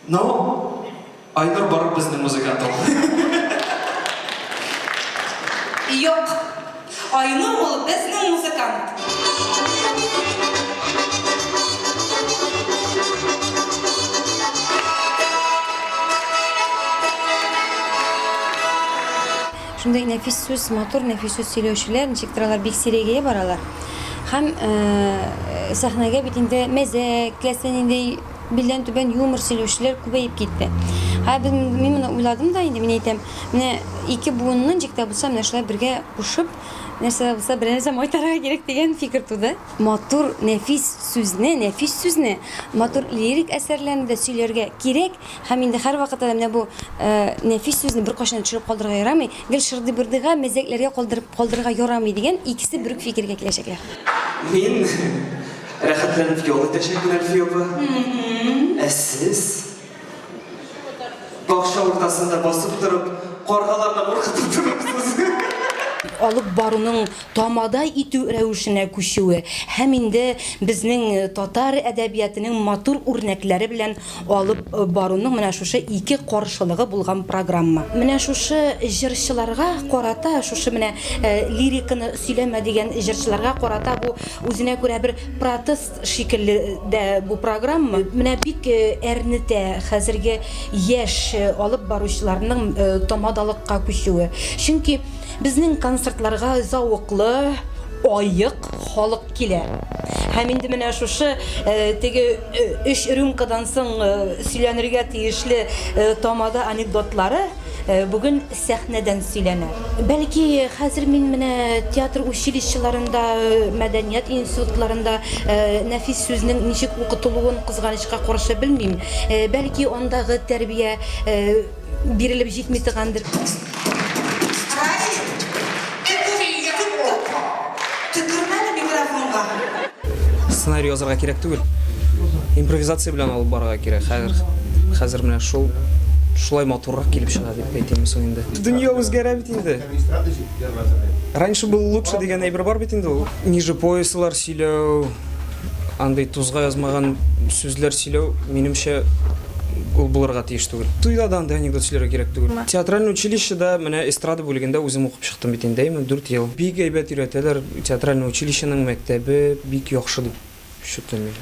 No, Айнур барып безнең музыкант ул. Юк, Айнур ул безнең музыкант. Шундай нәфис сүз, матур нәфис сүз сөйләүчеләр, ничек торалар, бик сирәгәя баралар. Һәм сәхнәгә бит инде мәзәк, ләсән инде билдән түбән юмор сөйләүчеләр күбәеп китте. Мин моны уйладым да инде, мин әйтәм, менә ике буынны ничек тә булса, менә шулай бергә кушып, нәрсә булса бер нәрсә майтарга кирәк дигән фикер туды. Матур нәфис сүзне, матур лирик әсәрләрне дә сөйләргә кирәк. Һәм инде һәр вакытта менә бу нәфис сүзне беркайчан төшереп калдырырга ярамый, гел шырды-бырдыга, мәзәкләргә калдырырга ярамый дигән икесе бер үк фикергә киләчәкләр. Мин рәхәтләнеп ял итәчәкмен Әлфия апа. Ә сез бакча уртасында басып торып, каргаларны куркытып торырсыз. Алып баруның тамадай итү рәвешенә күчүе һәм инде безнең татар әдәбиятының матур үрнәкләре белән алып баруның менә шушы ике каршылыгы булган программа. Менә шушы җырчыларга карата, шушы менә лириканы сөйләмә дигән җырчыларга карата бу үзенә күрә бер протест шикелле дә бу программа. Менә бик әрнетә хәзерге яшь алып баручыларның тамадалыкка күчүе. Чөнки безнең концертларга зауыклы, айык халык килә. Һәм инде менә шушы теге 3 рюмкадан соң сөйләнергә тиешле тамада анекдотлары бүген сәхнәдән сөйләнә. Бәлки хәзер мин менә театр училищеларында, мәдәният институтларында нәфис сүзнең ничек укытылуын кызганычка каршы белмим. Бәлки андагы тәрбия бирелеп җитми торгандыр. Сценарий язарга кирәк түгел. Импровизация белән алып барырга кирәк. Хәзер менә шулай матуррак килеп чыга дип әйтәм соң инде. Дөнья үзгәрә бит инде. Раньше был лучше дигән әйбер бар бит инде ул. Ниже пояслар сөйләү, андай тузга язмаган сүзләр сөйләү, минемчә ул булырга тиеш түгел. Туйда да андай анекдот сөйләргә кирәк түгел. Театральный училищеда менә эстрада бүлегендә үзем укып чыктым бит инде, 4 ел. Бик әйбәт өйрәтәләр. Театральный училищеның мәктәбе бик яхшы дип шүтләнәм.